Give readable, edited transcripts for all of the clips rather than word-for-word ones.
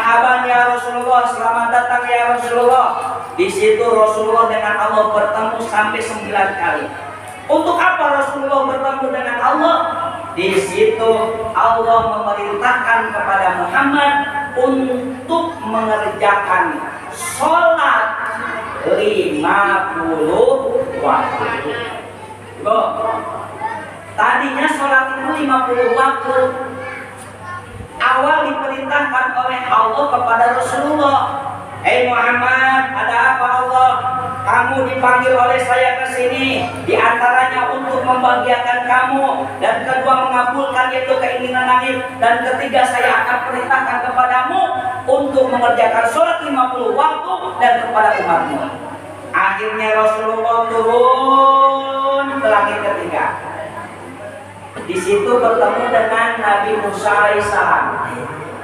Marhaban ya Rasulullah, selamat datang ya Rasulullah. Di situ Rasulullah dengan Allah bertemu sampai 9 kali. Untuk apa Rasulullah bertemu dengan Allah? Di situ Allah memerintahkan kepada Muhammad untuk mengerjakan sholat 50 waktu. Tadinya sholat itu 50 waktu. Awal diperintahkan oleh Allah kepada Rasulullah. Hei Muhammad, ada apa Allah? Kamu dipanggil oleh saya ke sini, di antaranya untuk membahagiakan kamu, dan kedua mengabulkan itu keinginan langit, dan ketiga saya akan perintahkan kepadamu untuk mengerjakan sholat 50 waktu dan kepada umatmu. Akhirnya Rasulullah turun ke langit ketiga. Di situ bertemu dengan Nabi Musa alaihissalam.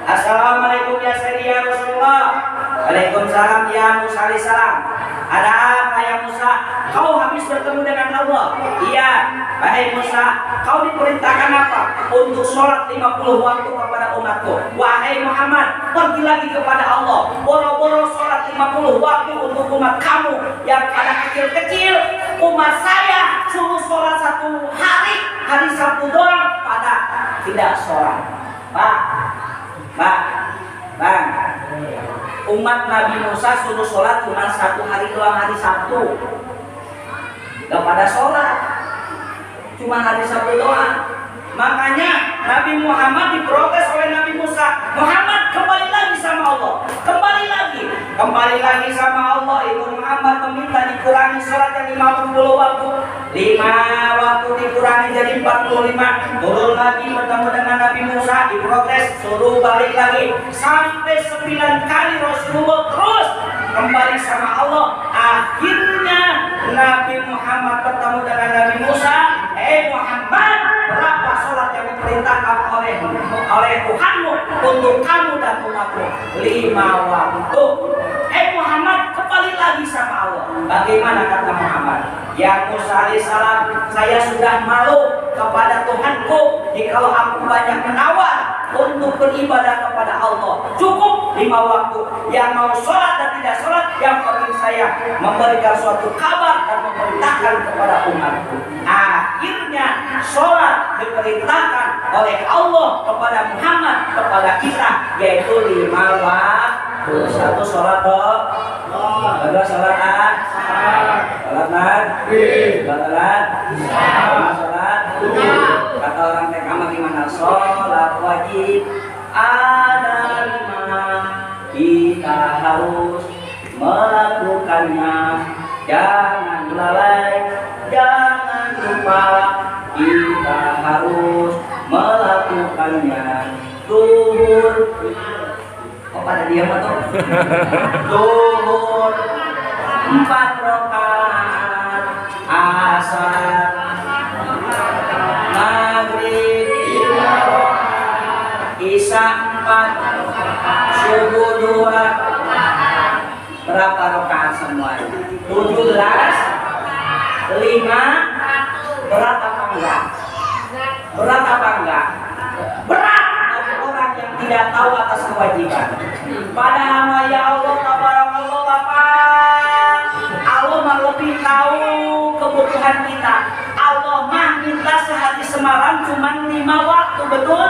Assalamualaikum ya Sayyidi ya Rasulullah. Waalaikumsalam ya Musa alaihissalam. Ada apa ya Musa? Kau habis bertemu dengan Allah? Iya. Wahai Musa, kau diperintahkan apa? Untuk sholat 50 waktu kepada umatku. Wahai Muhammad, pergi lagi kepada Allah. Boro-boro sholat 50 waktu untuk umat kamu yang pada kecil-kecil. Umat saya suruh sholat 1 hari Sabtu doang, pada tidak sholat. Bang, umat Nabi Musa suruh sholat cuma 1 hari doang, hari Sabtu. Gak pada sholat, cuma hari Sabtu doang. Makanya Nabi Muhammad diprotes oleh Nabi Musa. Muhammad, kembali lagi sama Allah. Kembali lagi sama Allah. Ibu Muhammad meminta dikurangi sholat yang 50 waktu. 5 waktu dikurangi jadi 45. Turun lagi bertemu dengan Nabi Musa, diprotes, suruh balik lagi. Sampai 9 kali Rasulullah terus kembali sama Allah. Akhirnya Nabi Muhammad bertemu dengan Nabi Musa. Muhammad, berapa sholat yang diperintahkan oleh Tuhanmu untuk kamu dan umatmu? 5 waktu. Muhammad, kembali lagi sama Allah. Bagaimana kata Muhammad? Ya Musa alaihissalam, saya sudah malu kepada Tuhanku jikalau aku banyak menawar untuk beribadah kepada Allah. Cukup 5 waktu. Yang mau sholat dan tidak sholat, yang penting saya memberikan suatu kabar dan memerintahkan kepada umatku. Akhirnya sholat diperintahkan oleh Allah kepada Muhammad, kepada kita, yaitu 5 waktu. 1 sholat doa, 2 sholat sholat maghrib, sholat kata orang TK gimana? Sholat wajib ada 5, kita harus melakukannya. Jangan lalai, jangan lupa, kita harus melakukannya. Zuhur, kok pada diam atau? Zuhur 4 rakaat, asar, maghrib 3 rakaat, isya 4, subuh 2. Berapa rakaat semua? 17, 5. Berat apa enggak? Berat apa enggak? Berat bagi orang yang tidak tahu atas kewajiban. Padahal ya Allah tabarakallah Bapak, Allah mah lebih tahu kebutuhan kita. Allah mah minta sehari semalam cuma 5 waktu, betul?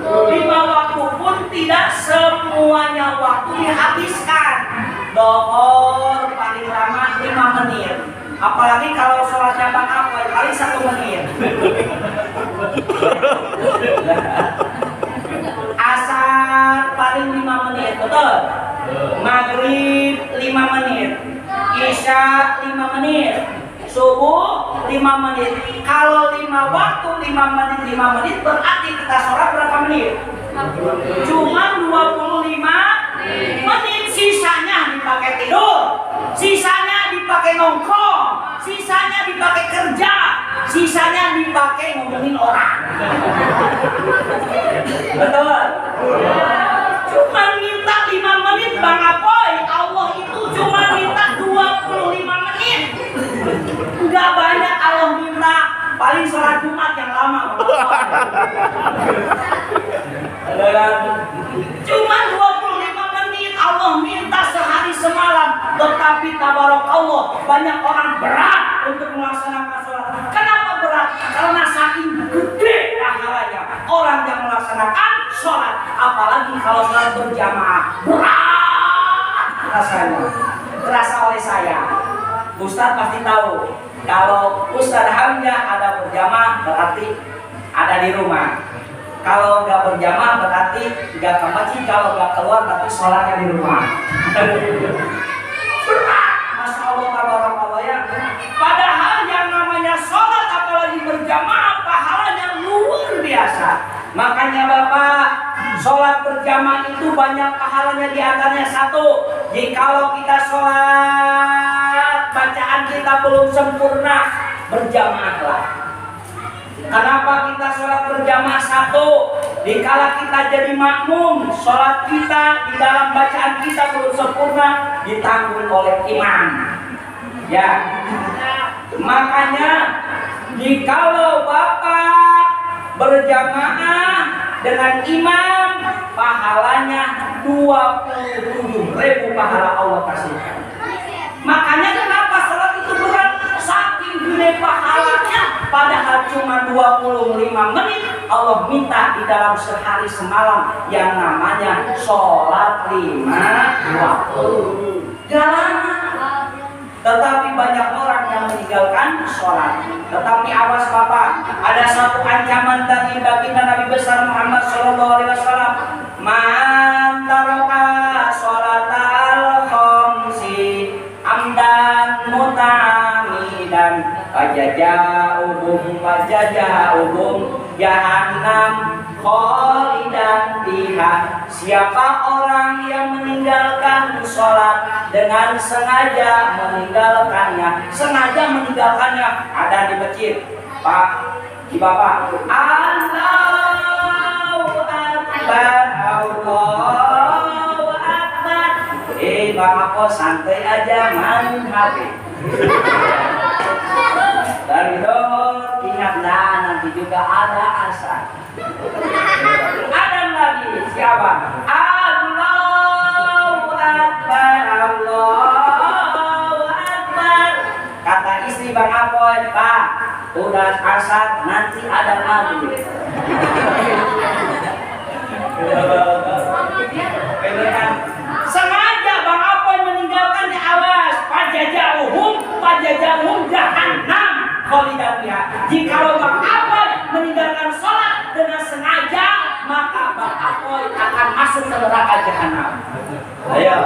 5 waktu pun tidak semuanya waktu dihabiskan. Dohor paling lama 5 menit. Apalagi kalau sholatnya Bang Apoy paling 1 menit. Asar paling 5 menit, betul? Maghrib 5 menit, isya 5 menit, subuh 5 menit. Kalau 5 waktu 5 menit berarti kita sholat berapa menit? Cuma 25 menit. Sisanya dipakai tidur, sisanya dipakai nongkrong, sisanya dipakai kerja, sisanya dipakai ngomongin orang. Betul? Cuma minta 5 menit Bang Apoy. Allah itu cuma minta 25 menit. Enggak banyak Allah minta. Paling sholat Jumat yang lama. Cuma 25 menit Tetapi tabarakallah banyak orang berat untuk melaksanakan sholat. Kenapa berat? Karena saking gede pahalanya orang yang melaksanakan sholat. Apalagi kalau sholat berjamaah, berat rasanya. Terasa oleh saya. Ustaz pasti tahu. Kalau Ustaz Hamzah ada berjamaah berarti ada di rumah. Kalau nggak berjamaah berarti nggak ke masjid. Kalau nggak keluar berarti sholatnya di rumah. Berat, masya Allah, tabarakallah ya. Padahal yang namanya sholat apalagi berjamaah pahalanya luar biasa. Makanya Bapak, sholat berjamaah itu banyak pahalanya, di antaranya satu. Jikalau kita sholat bacaan kita belum sempurna, berjamaahlah. Kenapa kita sholat berjamaah? Satu, dikala kita jadi makmum, sholat kita di dalam bacaan kita belum sempurna, ditanggung oleh imam. Ya, makanya jikalau Bapak berjamaah dengan imam, pahalanya 27.000 pahala Allah kasihkan. Makanya kenapa sholat itu berat? Saking gede pahalanya, padahal cuma 25 menit Allah minta di dalam sehari semalam yang namanya sholat 5 waktu. Gak lama. Tetapi banyak orang yang meninggalkan sholat. Tetapi awas Bapak, ada satu ancaman dari baginda Nabi besar Muhammad SAW. Man taraka sholatal khamsi amdan mutamidan wajaja'uhum jahannam khalidan biha. Siapa orang yang meninggalkan sholat dengan sengaja meninggalkannya, ada di masjid, Pak, di Bapak, Allahu Akbar, Allahu Akbar. Bang Ako santai aja, main HP. Dari dohor ingat dah, nanti juga ada asar. Ada lagi siapa? Allahu Akbar, Allahu Akbar. Kata istri Bang Apoy, Pak, udah asar, nanti ada lagi. Sengaja Bang Apoy meninggalkan, awas, pajajahum jahannam khalidan biha. Jikalau Bang Apoy meninggalkan sholat dengan sengaja, maka Bang Apoy akan masuk ke neraka jahanam. Ayo.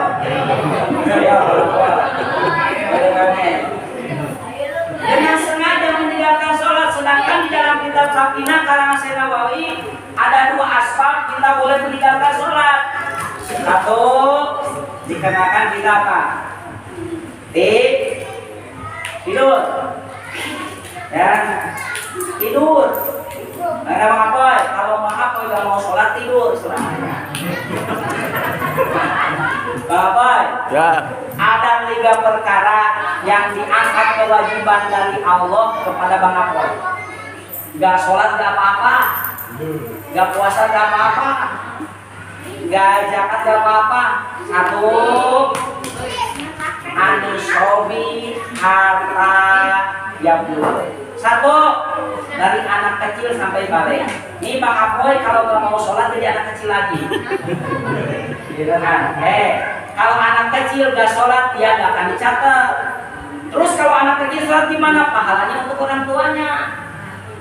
Dengan sengaja meninggalkan sholat, sedangkan di dalam kitab Safinah karangan Syekh Nawawi ada 2 asbab kita boleh meninggalkan sholat. Satu, dikenakan kita apa? Tidur. Ya, tidur. Nah, Bang Apoy, kalau Bang Apoy gak mau sholat, tidur selamanya. Bang Apoy, ya. Ada 3 perkara yang diangkat kewajiban dari Allah kepada Bang Apoy. Gak sholat gak apa-apa, gak puasa gak apa-apa, gak zakat gak apa-apa. Satu, anisobi harta yang dulu. Satu, dari anak kecil sampai balik. Ini Bang Apoy kalau nggak mau sholat jadi anak kecil lagi. Gitu kan? Kalau anak kecil nggak sholat dia nggak akan dicatat. Terus kalau anak kecil sholat gimana? Pahalanya untuk orang tuanya.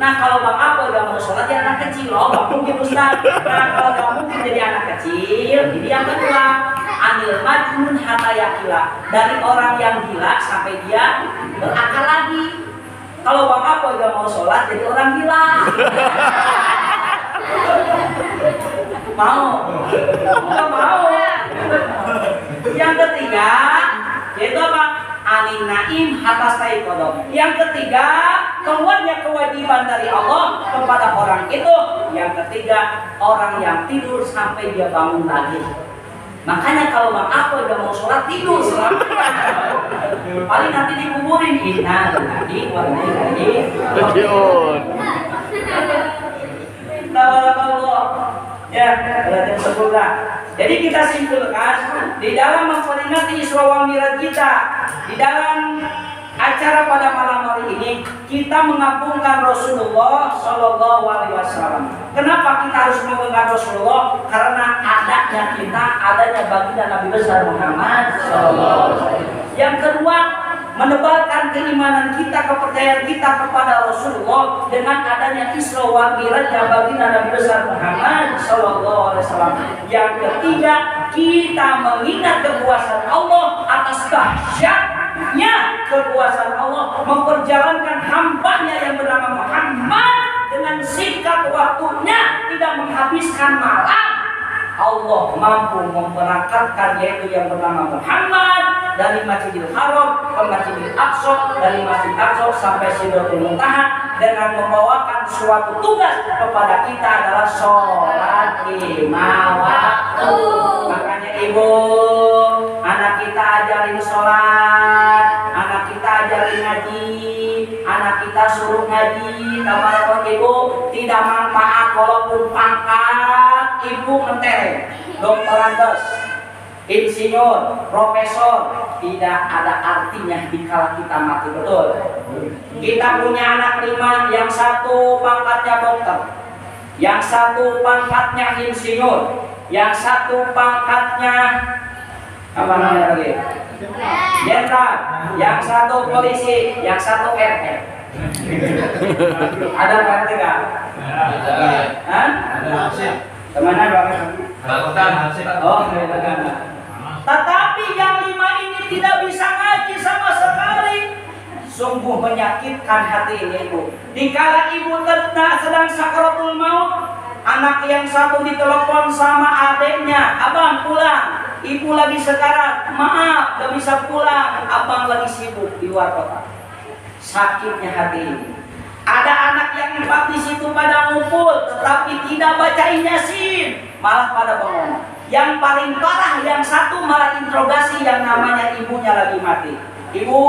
Nah kalau Bang Apoy nggak mau sholat dia anak kecil, loh nggak mungkin Ustaz. Nah kalau nggak mungkin jadi anak kecil, jadi yang kedua, anil majnun hatta yakila, dari orang yang gila sampai dia berakal lagi. Kalau Bang Apoy gak mau sholat jadi orang gila. Mau? Gak mau. Yang ketiga, yaitu apa? Anin naim hatta staiqadha. Yang ketiga, keluarnya kewajiban dari Allah kepada orang itu. Yang ketiga, orang yang tidur sampai dia bangun lagi. Makanya kalau Bang Apoy udah mau sholat, tidur selamanya. Paling nanti dikuburin. Inna lillahi wa inna ilaihi raji'un. Tabarakallah. Ya, belajar sekolah. Jadi kita simpulkan, di dalam memperingati Isra wal Mi'raj kita, di dalam acara pada malam hari ini, kita mengagungkan Rasulullah Shallallahu Alaihi Wasallam. Kenapa kita harus mengagungkan Rasulullah? Karena adanya kita, adanya baginda Nabi besar Muhammad Shallallahu Alaihi Wasallam. Yang kedua, menebalkan keimanan kita, kepercayaan kita kepada Rasulullah dengan adanya Isra wal Mi'raj yang baginda Nabi besar Muhammad Sallallahu Alaihi Wasallam. Yang ketiga, kita mengingat kekuasaan Allah atas dahsyatnya kekuasaan Allah, memperjalankan hambanya yang bernama Muhammad dengan sikap waktunya tidak menghabiskan malam. Allah mampu memberangkatkan yaitu yang bernama Muhammad dari Masjidil Haram ke Masjidil Aqsa, dari Masjid Aqsa sampai Sidratul Muntaha dengan membawakan suatu tugas kepada kita adalah sholat lima waktu. Makanya ibu, anak kita ajarin sholat, anak kita ajarin ngaji, anak kita suruh ngaji. Kamar ibu tidak manfaat walaupun pangkat ibu mentereng, doktorandes, insinyur, profesor, tidak ada artinya dikala kita mati. Betul. Kita punya anak 5, yang satu pangkatnya dokter, yang satu pangkatnya insinyur, yang satu pangkatnya apa namanya lagi? Jenderal, yang satu polisi, yang satu RT. Ada RT nggak? Hah? Kemana Bapak? Oh, tetapi yang 5 ini tidak bisa ngaji sama sekali. Sungguh menyakitkan hati ini ibu. Dikala ibu sedang sakaratul maut, anak yang satu ditelepon sama adiknya, abang pulang. Ibu lagi sekarat, maaf gak bisa pulang, abang lagi sibuk di luar kota. Sakitnya hati ini. Ada anak yang 4 di situ pada ngumpul, tetapi tidak bacain Yasin, malah pada bengong. Yang paling parah, yang satu malah interogasi yang namanya ibunya lagi mati. Ibu,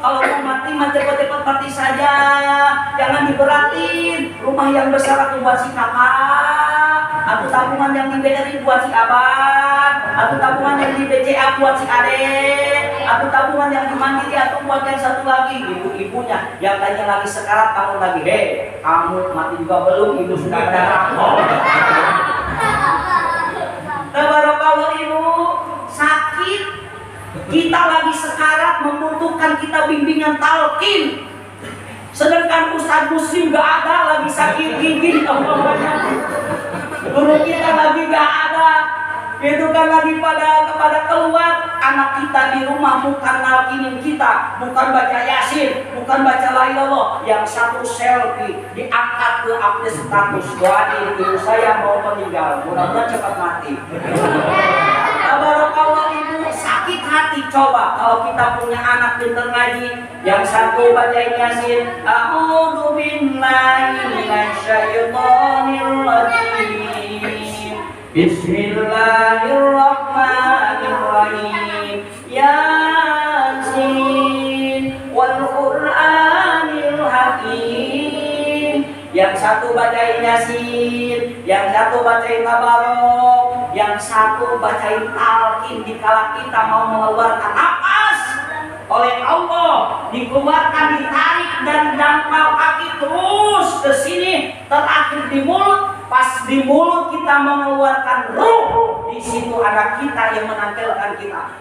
kalau mau mati mah cepat-cepat mati saja, jangan diberatin. Rumah yang besar aku buat si kakak, atau tabungan yang di BRI buat si abang, atau tabungan yang di BCA buat si adek, atau tabungan yang di Mandiri atau buat yang satu lagi. Ibu-ibunya yang tanya lagi sekarat, kamu lagi, kamu mati juga belum, ibu sudah ada rapor. Tabarakallah ibu, sakit. Kita lagi sekarat membutuhkan kita bimbingan talqin. Sedangkan Ustadz Muslim gak ada, lagi sakit gigi. Guru kita lagi gak ada. Itu kan lagi kepada keluar. Anak kita di rumah bukan nalkinin kita, bukan baca Yasin, bukan baca la ilallah. Yang satu selfie diangkat ke update status, doain ibu saya mau meninggal, mudah-mudahan cepat mati. Tabarakallah ibu, sakit hati. Coba kalau kita punya anak pintar ngaji, yang satu bacain Yasin, a'udzu billahi minasyaitonir rajim, bismillahirrahmanirrahim, Yasin wal Qur'anil Hakim. Yang satu bacain Yasin, yang satu bacain Tabarok, yang satu bacain talqin dikala kita mau mengeluarkan napas oleh Allah, dikeluarkan, ditarik dan dampal kaki terus ke sini, terakhir di mulut. Pas di mulut kita mengeluarkan ruh, di situ ada kita yang menampilkan kita.